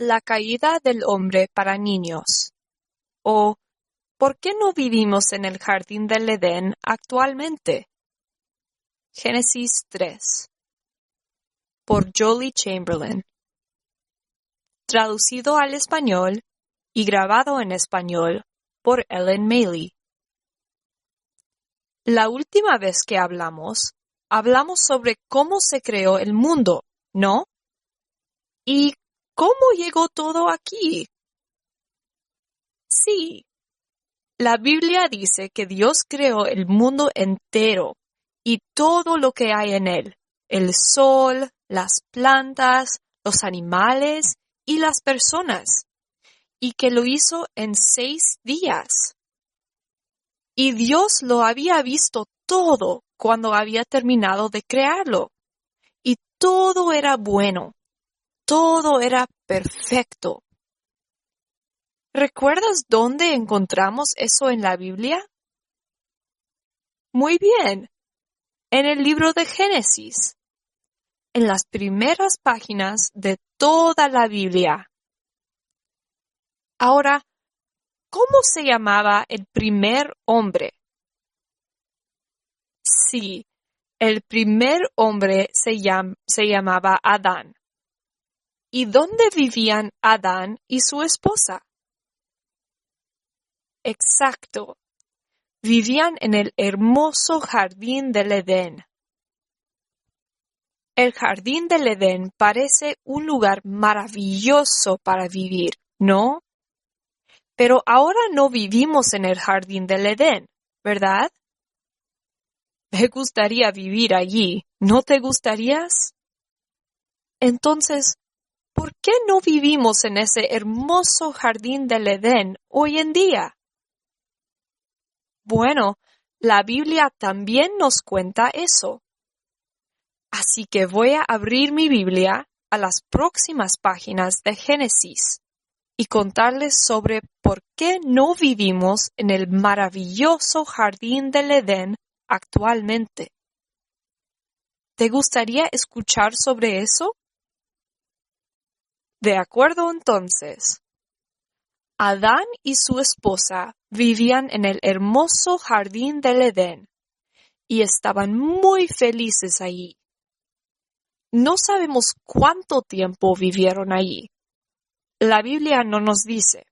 La caída del hombre para niños. O ¿por qué no vivimos en el jardín del Edén actualmente? Génesis 3. Por Jolie Chamberlain. Traducido al español y grabado en español por Ellen Maley. La última vez que hablamos sobre cómo se creó el mundo, ¿no? ¿Y cómo llegó todo aquí? Sí. La Biblia dice que Dios creó el mundo entero y todo lo que hay en él, el sol, las plantas, los animales y las personas, y que lo hizo en 6 días. Y Dios lo había visto todo cuando había terminado de crearlo, y todo era bueno, todo era perfecto. ¿Recuerdas dónde encontramos eso en la Biblia? Muy bien, en el libro de Génesis, en las primeras páginas de toda la Biblia. Ahora, ¿cómo se llamaba el primer hombre? Sí, el primer hombre se llamaba Adán. ¿Y dónde vivían Adán y su esposa? Exacto. Vivían en el hermoso jardín del Edén. El jardín del Edén parece un lugar maravilloso para vivir, ¿no? Pero ahora no vivimos en el jardín del Edén, ¿verdad? Me gustaría vivir allí, ¿no te gustarías? Entonces, ¿por qué no vivimos en ese hermoso jardín del Edén hoy en día? Bueno, la Biblia también nos cuenta eso. Así que voy a abrir mi Biblia a las próximas páginas de Génesis y contarles sobre por qué no vivimos en el maravilloso jardín del Edén actualmente. ¿Te gustaría escuchar sobre eso? De acuerdo entonces. Adán y su esposa vivían en el hermoso jardín del Edén y estaban muy felices allí. No sabemos cuánto tiempo vivieron allí. La Biblia no nos dice.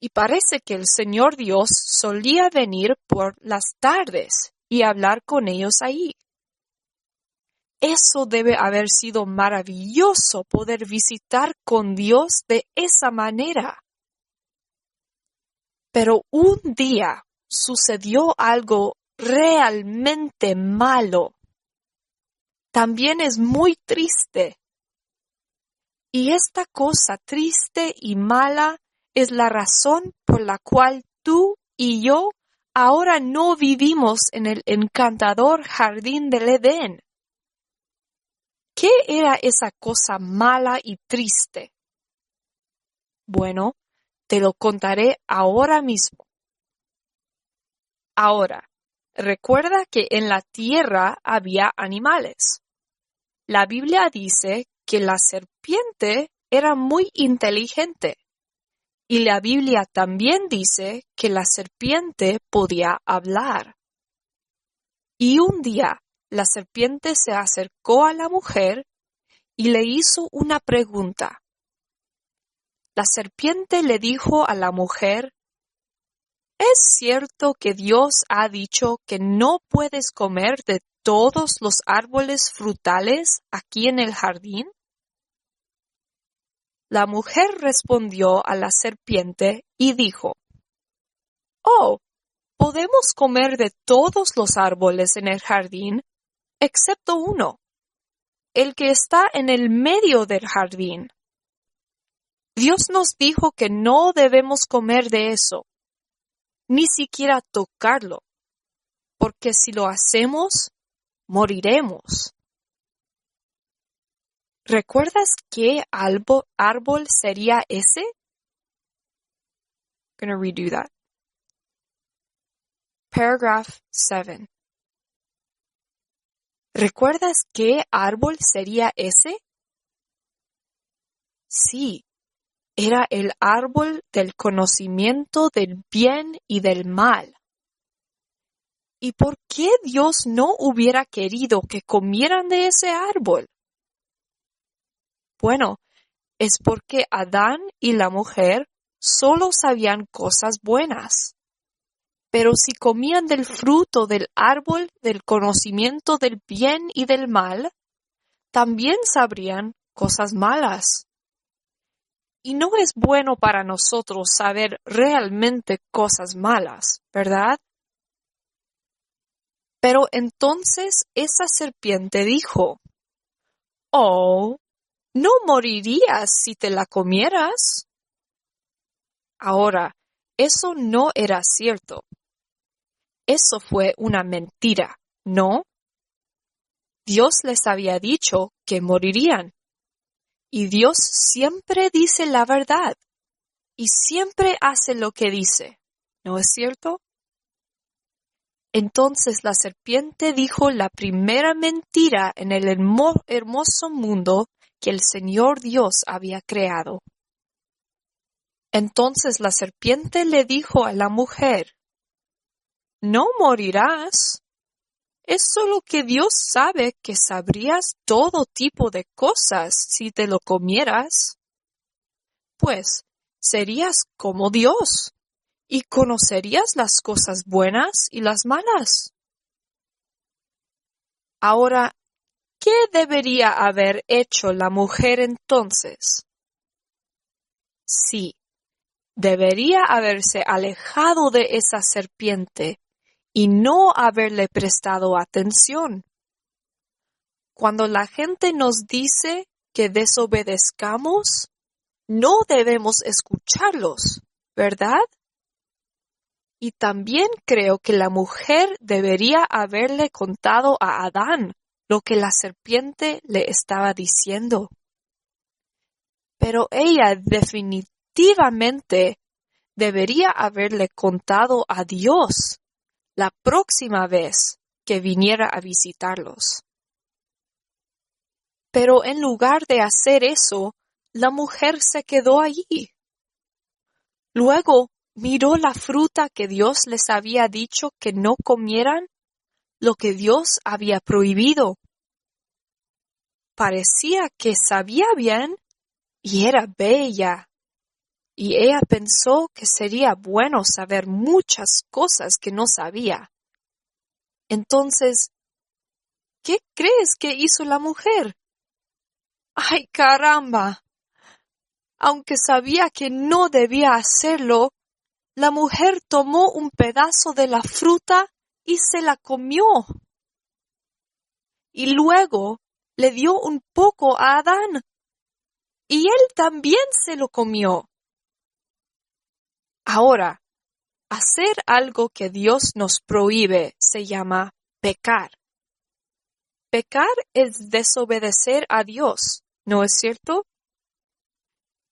Y parece que el Señor Dios solía venir por las tardes y hablar con ellos allí. Eso debe haber sido maravilloso poder visitar con Dios de esa manera. Pero un día sucedió algo realmente malo. También es muy triste. Y esta cosa triste y mala es la razón por la cual tú y yo ahora no vivimos en el encantador jardín del Edén. ¿Qué era esa cosa mala y triste? Bueno, te lo contaré ahora mismo. Ahora, recuerda que en la tierra había animales. La Biblia dice que la serpiente era muy inteligente. Y la Biblia también dice que la serpiente podía hablar. Y un día la serpiente se acercó a la mujer y le hizo una pregunta. La serpiente le dijo a la mujer, ¿es cierto que Dios ha dicho que no puedes comer de todos los árboles frutales aquí en el jardín? La mujer respondió a la serpiente y dijo, «Oh, podemos comer de todos los árboles en el jardín, excepto uno, el que está en el medio del jardín. Dios nos dijo que no debemos comer de eso, ni siquiera tocarlo, porque si lo hacemos, moriremos». ¿Recuerdas qué árbol sería ese? I'm going to redo that. Paragraph 7. ¿Recuerdas qué árbol sería ese? Sí, era el árbol del conocimiento del bien y del mal. ¿Y por qué Dios no hubiera querido que comieran de ese árbol? Bueno, es porque Adán y la mujer solo sabían cosas buenas. Pero si comían del fruto del árbol del conocimiento del bien y del mal, también sabrían cosas malas. Y no es bueno para nosotros saber realmente cosas malas, ¿verdad? Pero entonces esa serpiente dijo, «Oh, ¿no morirías si te la comieras?» Ahora, eso no era cierto. Eso fue una mentira, ¿no? Dios les había dicho que morirían. Y Dios siempre dice la verdad. Y siempre hace lo que dice, ¿no es cierto? Entonces la serpiente dijo la primera mentira en el hermoso mundo que el Señor Dios había creado. Entonces la serpiente le dijo a la mujer, «No morirás. Es solo que Dios sabe que sabrías todo tipo de cosas si te lo comieras. Pues serías como Dios y conocerías las cosas buenas y las malas». Ahora, ¿qué debería haber hecho la mujer entonces? Sí, debería haberse alejado de esa serpiente y no haberle prestado atención. Cuando la gente nos dice que desobedezcamos, no debemos escucharlos, ¿verdad? Y también creo que la mujer debería haberle contado a Adán lo que la serpiente le estaba diciendo. Pero ella definitivamente debería haberle contado a Dios la próxima vez que viniera a visitarlos. Pero en lugar de hacer eso, la mujer se quedó allí. Luego miró la fruta que Dios les había dicho que no comieran, lo que Dios había prohibido. Parecía que sabía bien y era bella. Y ella pensó que sería bueno saber muchas cosas que no sabía. Entonces, ¿qué crees que hizo la mujer? ¡Ay, caramba! Aunque sabía que no debía hacerlo, la mujer tomó un pedazo de la fruta y se la comió. Y luego le dio un poco a Adán. Y él también se lo comió. Ahora, hacer algo que Dios nos prohíbe se llama pecar. Pecar es desobedecer a Dios, ¿no es cierto?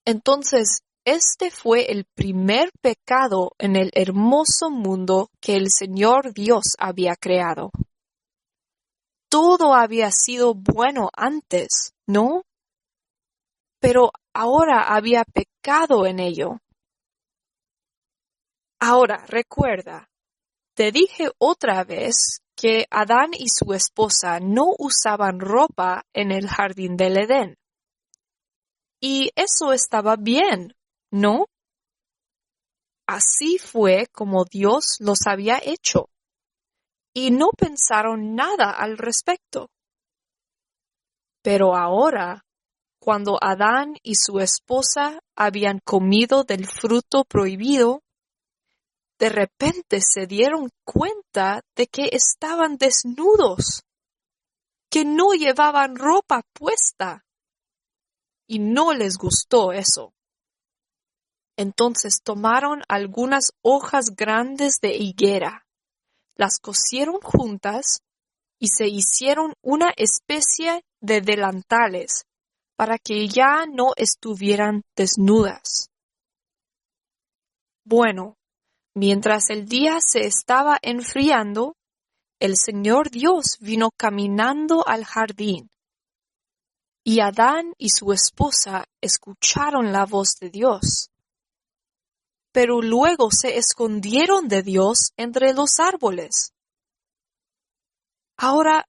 Entonces, este fue el primer pecado en el hermoso mundo que el Señor Dios había creado. Todo había sido bueno antes, ¿no? Pero ahora había pecado en ello. Ahora, recuerda, te dije otra vez que Adán y su esposa no usaban ropa en el jardín del Edén. Y eso estaba bien, ¿no? Así fue como Dios los había hecho. Y no pensaron nada al respecto. Pero ahora, cuando Adán y su esposa habían comido del fruto prohibido, de repente se dieron cuenta de que estaban desnudos, que no llevaban ropa puesta. Y no les gustó eso. Entonces tomaron algunas hojas grandes de higuera, las cosieron juntas y se hicieron una especie de delantales para que ya no estuvieran desnudas. Bueno, mientras el día se estaba enfriando, el Señor Dios vino caminando al jardín. Y Adán y su esposa escucharon la voz de Dios, pero luego se escondieron de Dios entre los árboles. Ahora,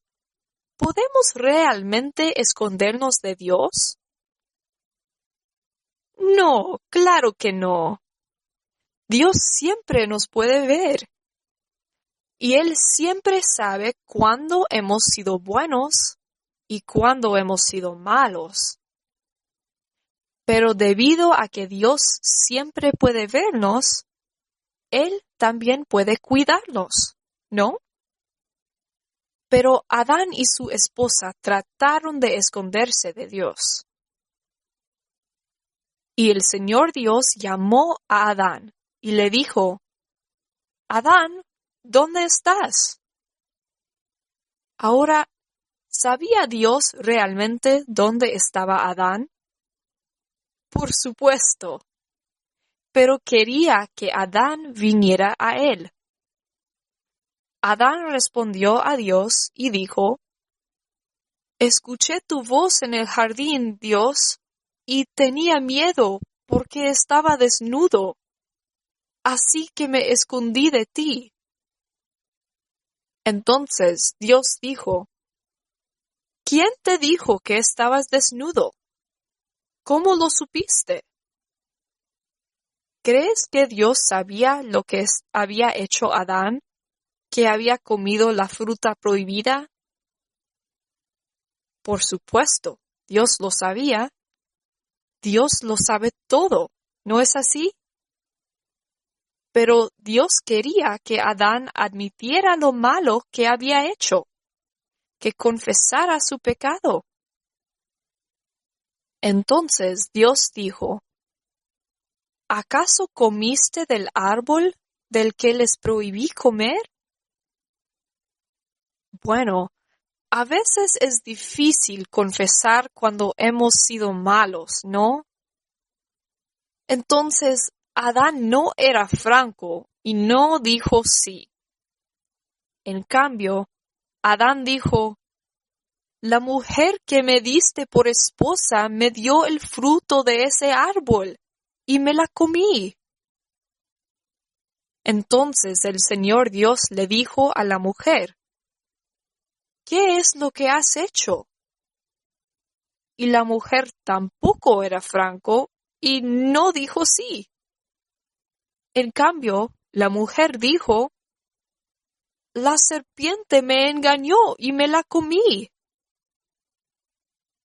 ¿podemos realmente escondernos de Dios? No, claro que no. Dios siempre nos puede ver. Y Él siempre sabe cuándo hemos sido buenos y cuándo hemos sido malos. Pero debido a que Dios siempre puede vernos, Él también puede cuidarnos, ¿no? Pero Adán y su esposa trataron de esconderse de Dios. Y el Señor Dios llamó a Adán y le dijo, Adán, ¿dónde estás? Ahora, ¿sabía Dios realmente dónde estaba Adán? Por supuesto, pero quería que Adán viniera a él. Adán respondió a Dios y dijo, Escuché tu voz en el jardín, Dios, y tenía miedo porque estaba desnudo, así que me escondí de ti. Entonces Dios dijo, ¿Quién te dijo que estabas desnudo? ¿Cómo lo supiste? ¿Crees que Dios sabía lo que había hecho Adán, que había comido la fruta prohibida? Por supuesto, Dios lo sabía. Dios lo sabe todo, ¿no es así? Pero Dios quería que Adán admitiera lo malo que había hecho, que confesara su pecado. Entonces Dios dijo, ¿acaso comiste del árbol del que les prohibí comer? Bueno, a veces es difícil confesar cuando hemos sido malos, ¿no? Entonces Adán no era franco y no dijo sí. En cambio, Adán dijo, La mujer que me diste por esposa me dio el fruto de ese árbol y me la comí. Entonces el Señor Dios le dijo a la mujer, ¿qué es lo que has hecho? Y la mujer tampoco era franco y no dijo sí. En cambio, la mujer dijo, La serpiente me engañó y me la comí.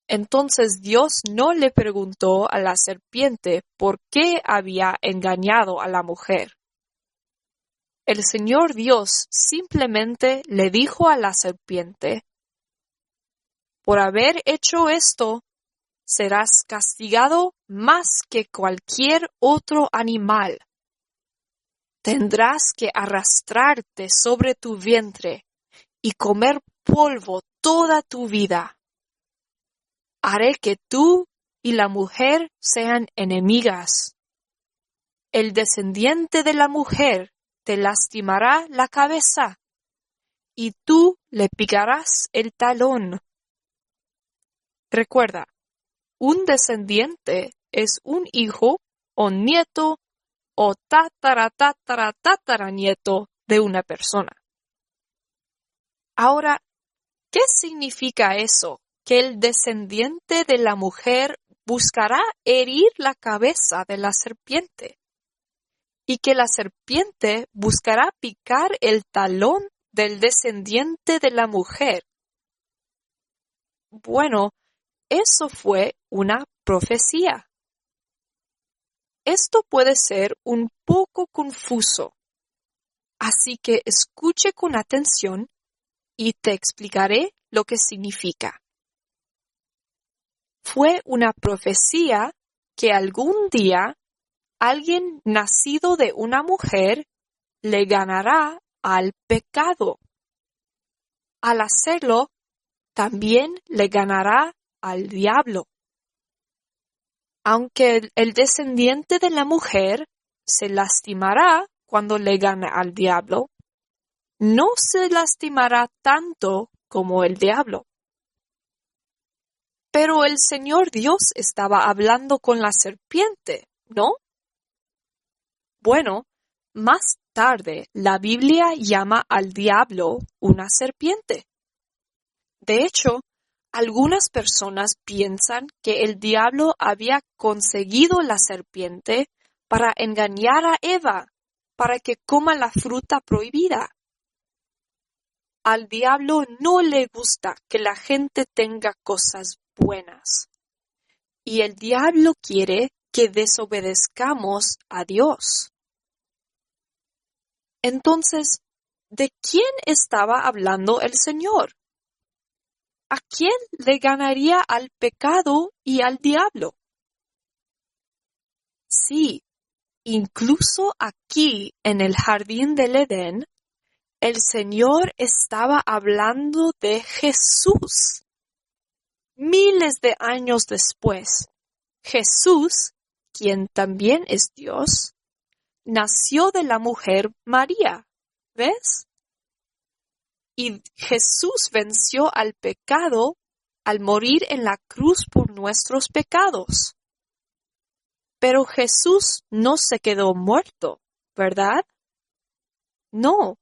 Entonces Dios no le preguntó a la serpiente por qué había engañado a la mujer. El Señor Dios simplemente le dijo a la serpiente, por haber hecho esto, serás castigado más que cualquier otro animal. Tendrás que arrastrarte sobre tu vientre y comer polvo toda tu vida. Haré que tú y la mujer sean enemigas. El descendiente de la mujer te lastimará la cabeza, y tú le picarás el talón. Recuerda, un descendiente es un hijo o nieto o tataranieto de una persona. Ahora, ¿qué significa eso? Que el descendiente de la mujer buscará herir la cabeza de la serpiente y que la serpiente buscará picar el talón del descendiente de la mujer. Bueno, eso fue una profecía. Esto puede ser un poco confuso, así que escuche con atención y te explicaré lo que significa. Fue una profecía que algún día alguien nacido de una mujer le ganará al pecado. Al hacerlo, también le ganará al diablo. Aunque el descendiente de la mujer se lastimará cuando le gane al diablo, no se lastimará tanto como el diablo. Pero el Señor Dios estaba hablando con la serpiente, ¿no? Bueno, más tarde la Biblia llama al diablo una serpiente. De hecho, algunas personas piensan que el diablo había conseguido la serpiente para engañar a Eva, para que coma la fruta prohibida. Al diablo no le gusta que la gente tenga cosas buenas. Y el diablo quiere que desobedezcamos a Dios. Entonces, ¿de quién estaba hablando el Señor? ¿A quién le ganaría al pecado y al diablo? Sí, incluso aquí en el jardín del Edén, el Señor estaba hablando de Jesús. Miles de años después, Jesús, quien también es Dios, nació de la mujer María. ¿Ves? Y Jesús venció al pecado al morir en la cruz por nuestros pecados. Pero Jesús no se quedó muerto, ¿verdad? No,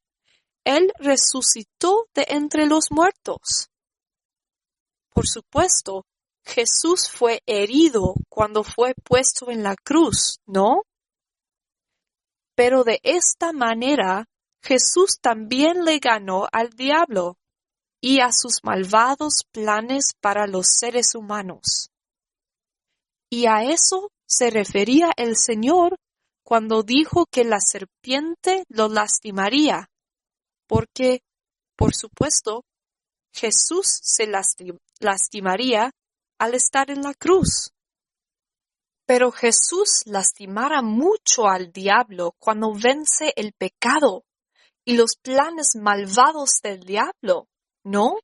Él resucitó de entre los muertos. Por supuesto, Jesús fue herido cuando fue puesto en la cruz, ¿no? Pero de esta manera, Jesús también le ganó al diablo y a sus malvados planes para los seres humanos. Y a eso se refería el Señor cuando dijo que la serpiente lo lastimaría, porque, por supuesto, Jesús se lastimaría al estar en la cruz. Pero Jesús lastimara mucho al diablo cuando vence el pecado y los planes malvados del diablo, ¿no?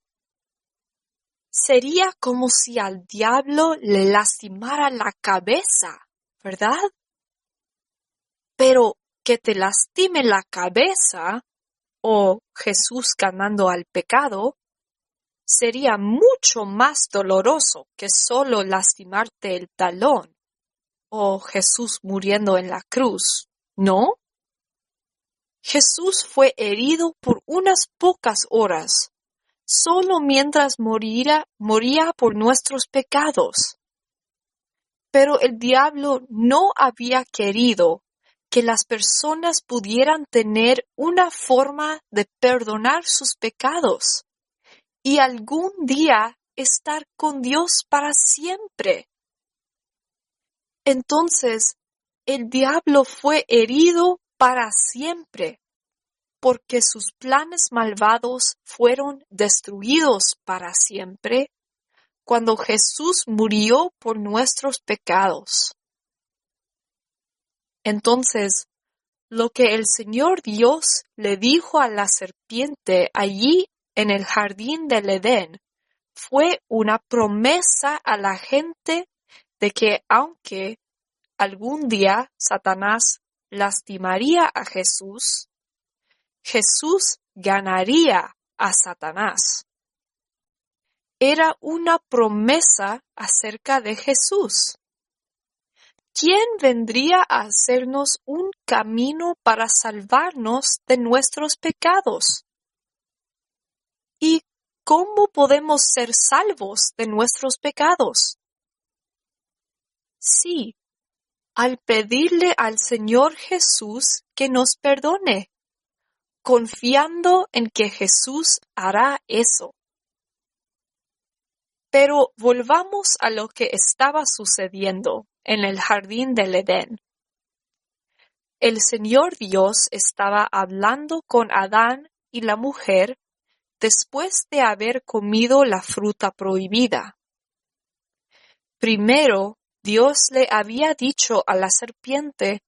Sería como si al diablo le lastimara la cabeza, ¿verdad? Pero que te lastime la cabeza, o Jesús ganando al pecado, sería mucho más doloroso que solo lastimarte el talón, o Jesús muriendo en la cruz, ¿no? Jesús fue herido por unas pocas horas, solo mientras moría por nuestros pecados. Pero el diablo no había querido que las personas pudieran tener una forma de perdonar sus pecados y algún día estar con Dios para siempre. Entonces, el diablo fue herido para siempre, porque sus planes malvados fueron destruidos para siempre cuando Jesús murió por nuestros pecados. Entonces, lo que el Señor Dios le dijo a la serpiente allí en el jardín del Edén fue una promesa a la gente de que aunque algún día Satanás lastimaría a Jesús, Jesús ganaría a Satanás. Era una promesa acerca de Jesús. ¿Quién vendría a hacernos un camino para salvarnos de nuestros pecados? ¿Y cómo podemos ser salvos de nuestros pecados? Sí, al pedirle al Señor Jesús que nos perdone, confiando en que Jesús hará eso. Pero volvamos a lo que estaba sucediendo en el jardín del Edén. El Señor Dios estaba hablando con Adán y la mujer después de haber comido la fruta prohibida. Primero, Dios le había dicho a la serpiente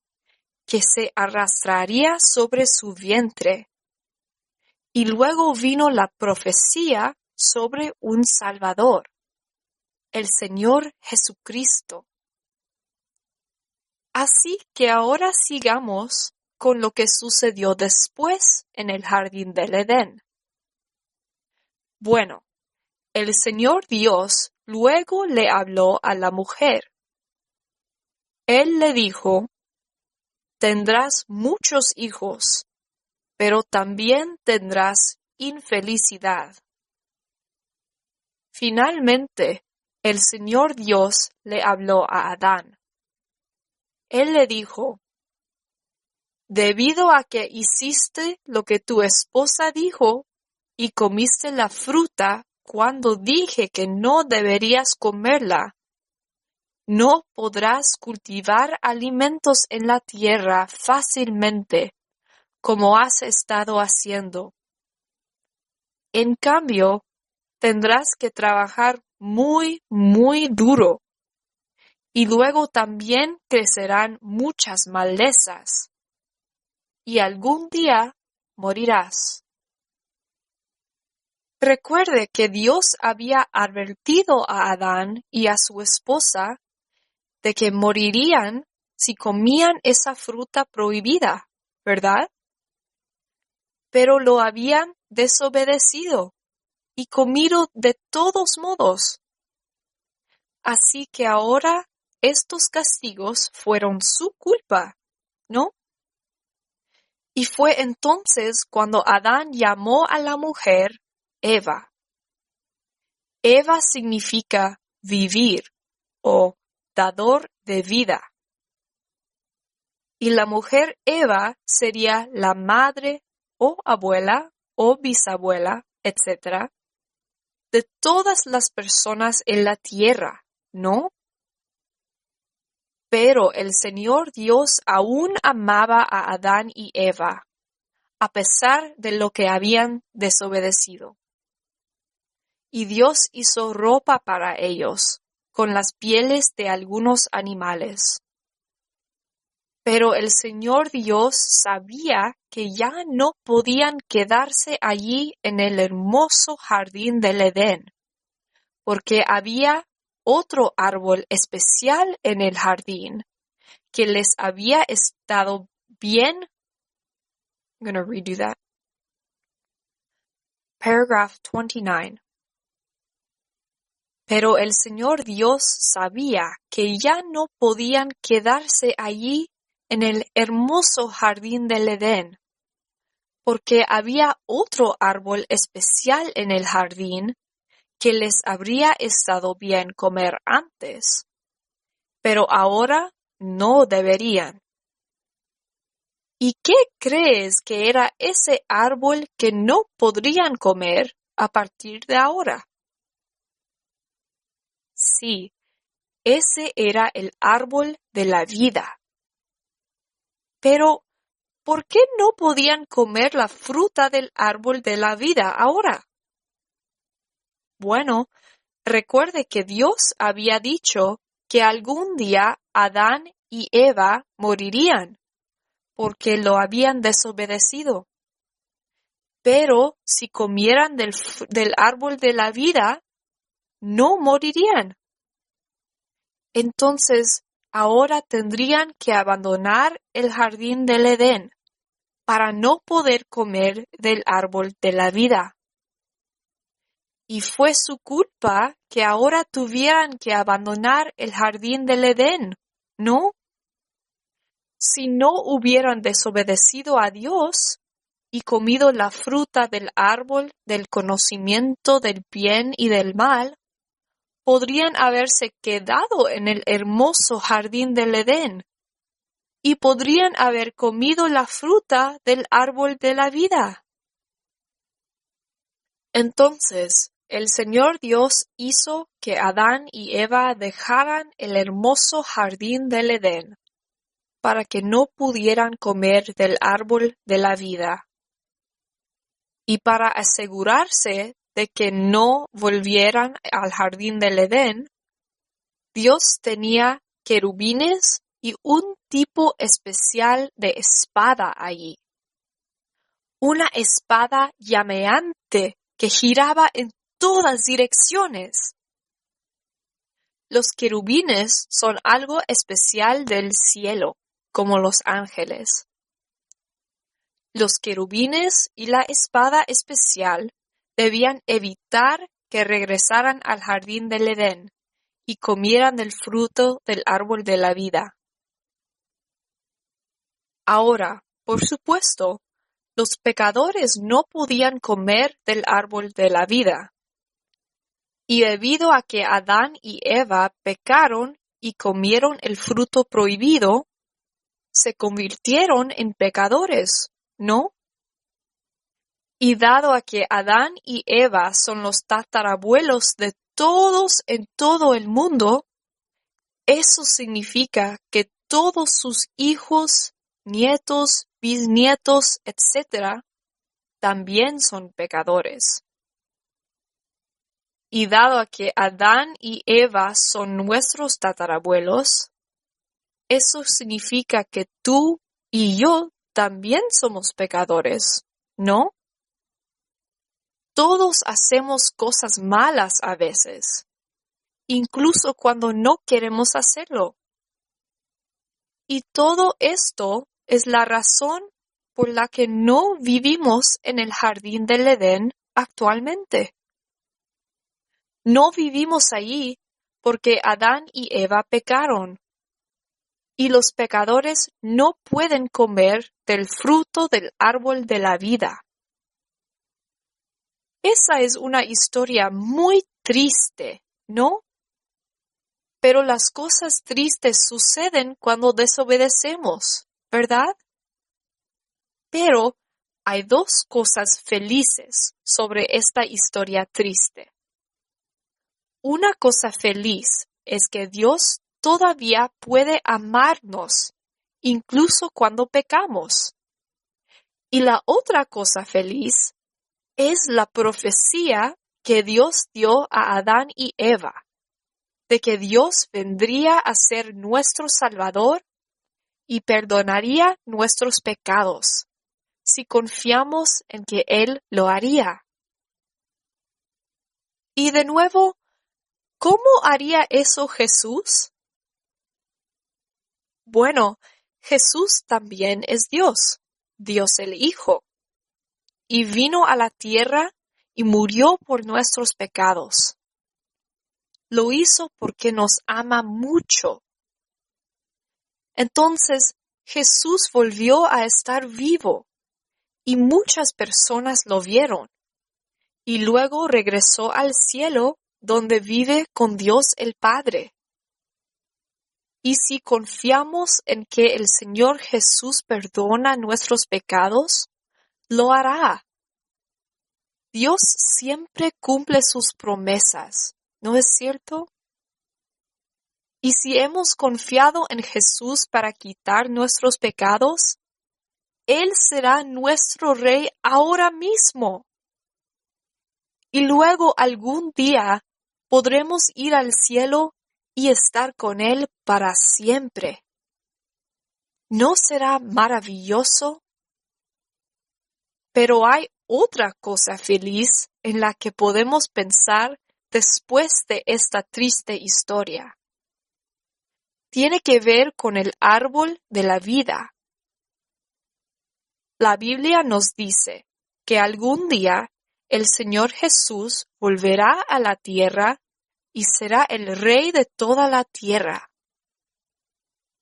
que se arrastraría sobre su vientre. Y luego vino la profecía sobre un Salvador, el Señor Jesucristo. Así que ahora sigamos con lo que sucedió después en el jardín del Edén. Bueno, el Señor Dios luego le habló a la mujer. Él le dijo, tendrás muchos hijos, pero también tendrás infelicidad. Finalmente, el Señor Dios le habló a Adán. Él le dijo, debido a que hiciste lo que tu esposa dijo y comiste la fruta cuando dije que no deberías comerla, no podrás cultivar alimentos en la tierra fácilmente, como has estado haciendo. En cambio, tendrás que trabajar muy, muy duro, y luego también crecerán muchas malezas, y algún día morirás. Recuerde que Dios había advertido a Adán y a su esposa de que morirían si comían esa fruta prohibida, ¿verdad? Pero lo habían desobedecido y comido de todos modos. Así que ahora estos castigos fueron su culpa, ¿no? Y fue entonces cuando Adán llamó a la mujer Eva. Eva significa vivir o dador de vida. Y la mujer Eva sería la madre o abuela o bisabuela, etc., de todas las personas en la tierra, ¿no? Pero el Señor Dios aún amaba a Adán y Eva, a pesar de lo que habían desobedecido. Y Dios hizo ropa para ellos, con las pieles de algunos animales. Pero el Señor Dios sabía que ya no podían quedarse allí en el hermoso jardín del Edén, porque había otro árbol especial en el jardín que les había estado bien. I'm going to redo that. Paragraph 29. Pero el Señor Dios sabía que ya no podían quedarse allí en el hermoso jardín del Edén, porque había otro árbol especial en el jardín que les habría estado bien comer antes, pero ahora no deberían. ¿Y qué crees que era ese árbol que no podrían comer a partir de ahora? Sí, ese era el árbol de la vida. Pero, ¿por qué no podían comer la fruta del árbol de la vida ahora? Bueno, recuerde que Dios había dicho que algún día Adán y Eva morirían, porque lo habían desobedecido. Pero si comieran del árbol de la vida, no morirían. Entonces, ahora tendrían que abandonar el jardín del Edén para no poder comer del árbol de la vida. Y fue su culpa que ahora tuvieran que abandonar el jardín del Edén, ¿no? Si no hubieran desobedecido a Dios y comido la fruta del árbol del conocimiento del bien y del mal, podrían haberse quedado en el hermoso jardín del Edén y podrían haber comido la fruta del árbol de la vida. Entonces, el Señor Dios hizo que Adán y Eva dejaran el hermoso jardín del Edén para que no pudieran comer del árbol de la vida. Y para asegurarse de que no volvieran al jardín del Edén, Dios tenía querubines y un tipo especial de espada allí. Una espada llameante que giraba en todas direcciones. Los querubines son algo especial del cielo, como los ángeles. Los querubines y la espada especial debían evitar que regresaran al jardín del Edén y comieran del fruto del árbol de la vida. Ahora, por supuesto, los pecadores no podían comer del árbol de la vida. Y debido a que Adán y Eva pecaron y comieron el fruto prohibido, se convirtieron en pecadores, ¿no? Y dado a que Adán y Eva son los tatarabuelos de todos en todo el mundo, eso significa que todos sus hijos, nietos, bisnietos, etc., también son pecadores. Y dado a que Adán y Eva son nuestros tatarabuelos, eso significa que tú y yo también somos pecadores, ¿no? Todos hacemos cosas malas a veces, incluso cuando no queremos hacerlo. Y todo esto es la razón por la que no vivimos en el jardín del Edén actualmente. No vivimos allí porque Adán y Eva pecaron. Y los pecadores no pueden comer del fruto del árbol de la vida. Esa es una historia muy triste, ¿no? Pero las cosas tristes suceden cuando desobedecemos, ¿verdad? Pero hay dos cosas felices sobre esta historia triste. Una cosa feliz es que Dios todavía puede amarnos, incluso cuando pecamos. Y la otra cosa feliz es la profecía que Dios dio a Adán y Eva, de que Dios vendría a ser nuestro Salvador y perdonaría nuestros pecados, si confiamos en que Él lo haría. Y de nuevo, ¿cómo haría eso Jesús? Bueno, Jesús también es Dios, Dios el Hijo, y vino a la tierra y murió por nuestros pecados. Lo hizo porque nos ama mucho. Entonces, Jesús volvió a estar vivo, y muchas personas lo vieron, y luego regresó al cielo donde vive con Dios el Padre. Y si confiamos en que el Señor Jesús perdona nuestros pecados, lo hará. Dios siempre cumple sus promesas, ¿no es cierto? Y si hemos confiado en Jesús para quitar nuestros pecados, Él será nuestro Rey ahora mismo. Y luego algún día podremos ir al cielo y estar con Él para siempre. ¿No será maravilloso? Pero hay otra cosa feliz en la que podemos pensar después de esta triste historia. Tiene que ver con el árbol de la vida. La Biblia nos dice que algún día el Señor Jesús volverá a la tierra y será el Rey de toda la tierra.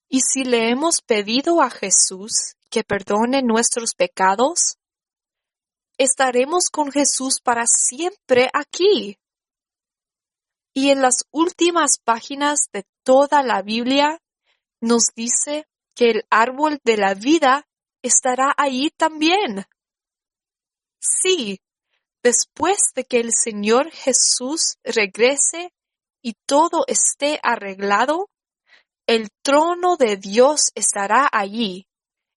Y si le hemos pedido a Jesús que perdone nuestros pecados, estaremos con Jesús para siempre aquí. Y en las últimas páginas de toda la Biblia nos dice que el árbol de la vida estará ahí también. Sí, después de que el Señor Jesús regrese y todo esté arreglado, el trono de Dios estará allí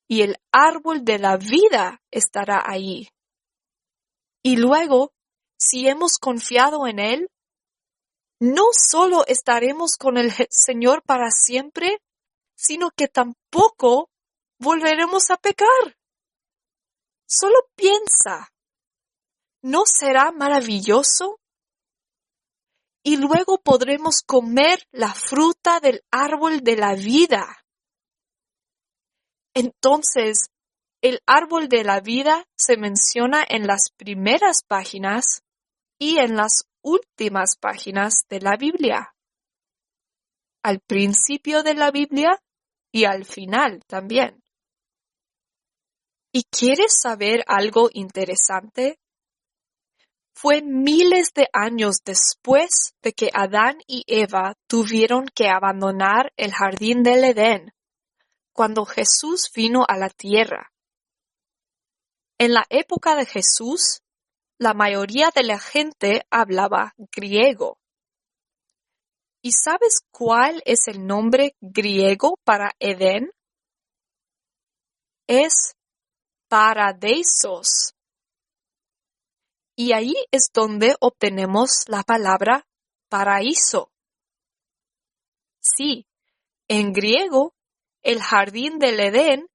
y el árbol de la vida estará allí. Y luego, si hemos confiado en Él, no solo estaremos con el Señor para siempre, sino que tampoco volveremos a pecar. Solo piensa, ¿no será maravilloso? Y luego podremos comer la fruta del árbol de la vida. Entonces, el árbol de la vida se menciona en las primeras páginas y en las últimas páginas de la Biblia, al principio de la Biblia y al final también. ¿Y quieres saber algo interesante? Fue miles de años después de que Adán y Eva tuvieron que abandonar el jardín del Edén, cuando Jesús vino a la tierra. En la época de Jesús, la mayoría de la gente hablaba griego. ¿Y sabes cuál es el nombre griego para Edén? Es Paradisos. Y ahí es donde obtenemos la palabra paraíso. Sí, en griego, el jardín del Edén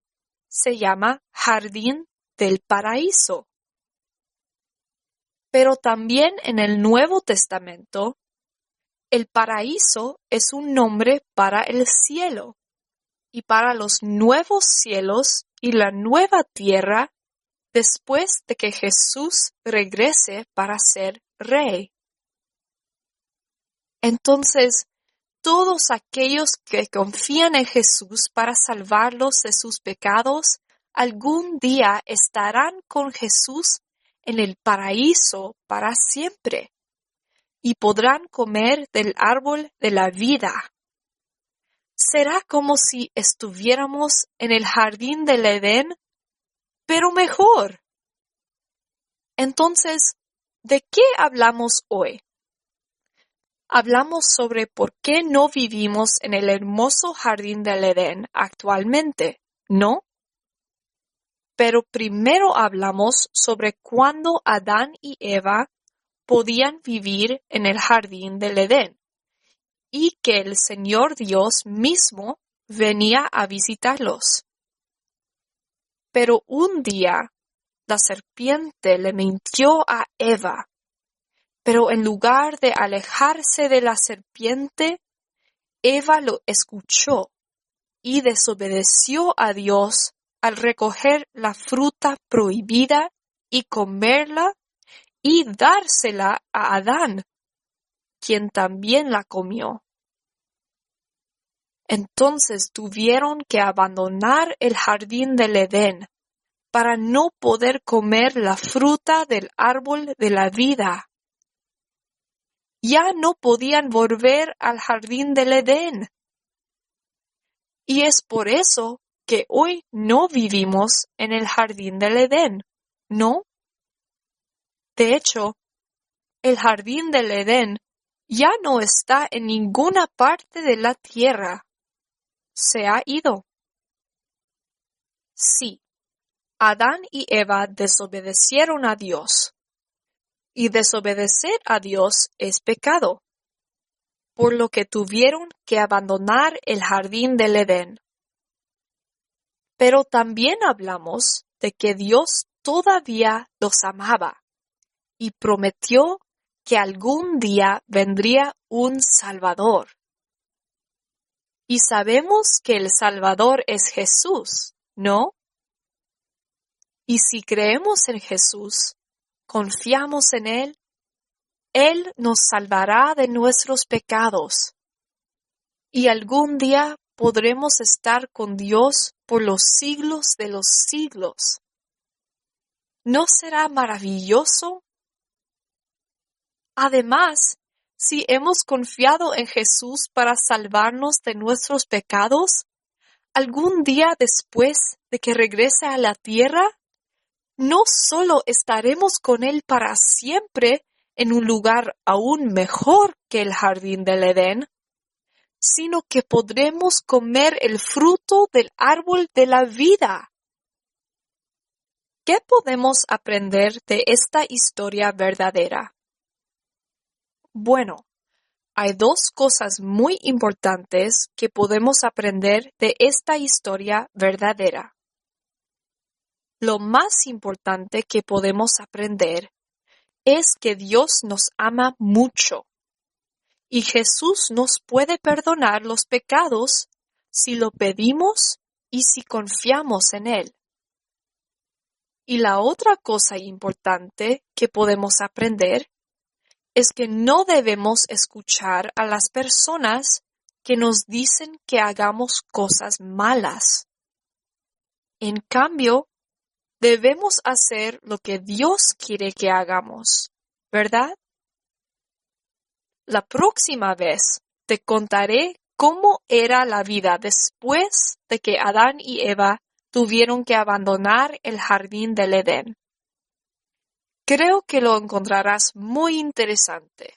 se llama jardín del paraíso. Pero también en el Nuevo Testamento, el paraíso es un nombre para el cielo y para los nuevos cielos y la nueva tierra después de que Jesús regrese para ser rey. Entonces, todos aquellos que confían en Jesús para salvarlos de sus pecados, algún día estarán con Jesús en el paraíso para siempre y podrán comer del árbol de la vida. Será como si estuviéramos en el jardín del Edén, pero mejor. Entonces, ¿de qué hablamos hoy? Hablamos sobre por qué no vivimos en el hermoso jardín del Edén actualmente, ¿no? Pero primero hablamos sobre cuándo Adán y Eva podían vivir en el jardín del Edén y que el Señor Dios mismo venía a visitarlos. Pero un día la serpiente le mintió a Eva, pero en lugar de alejarse de la serpiente, Eva lo escuchó y desobedeció a Dios al recoger la fruta prohibida y comerla y dársela a Adán, quien también la comió. Entonces tuvieron que abandonar el jardín del Edén para no poder comer la fruta del árbol de la vida. Ya no podían volver al jardín del Edén. Y es por eso que hoy no vivimos en el jardín del Edén, ¿no? De hecho, el jardín del Edén ya no está en ninguna parte de la tierra. Se ha ido. Sí, Adán y Eva desobedecieron a Dios. Y desobedecer a Dios es pecado, por lo que tuvieron que abandonar el jardín del Edén. Pero también hablamos de que Dios todavía los amaba y prometió que algún día vendría un Salvador. Y sabemos que el Salvador es Jesús, ¿no? Y si creemos en Jesús, confiamos en Él nos salvará de nuestros pecados. Y algún día podremos estar con Dios por los siglos de los siglos. ¿No será maravilloso? Además, si hemos confiado en Jesús para salvarnos de nuestros pecados, algún día después de que regrese a la tierra, no solo estaremos con Él para siempre en un lugar aún mejor que el jardín del Edén, sino que podremos comer el fruto del árbol de la vida. ¿Qué podemos aprender de esta historia verdadera? Bueno, hay dos cosas muy importantes que podemos aprender de esta historia verdadera. Lo más importante que podemos aprender es que Dios nos ama mucho y Jesús nos puede perdonar los pecados si lo pedimos y si confiamos en Él. Y la otra cosa importante que podemos aprender es que no debemos escuchar a las personas que nos dicen que hagamos cosas malas. En cambio, debemos hacer lo que Dios quiere que hagamos, ¿verdad? La próxima vez te contaré cómo era la vida después de que Adán y Eva tuvieron que abandonar el jardín del Edén. Creo que lo encontrarás muy interesante.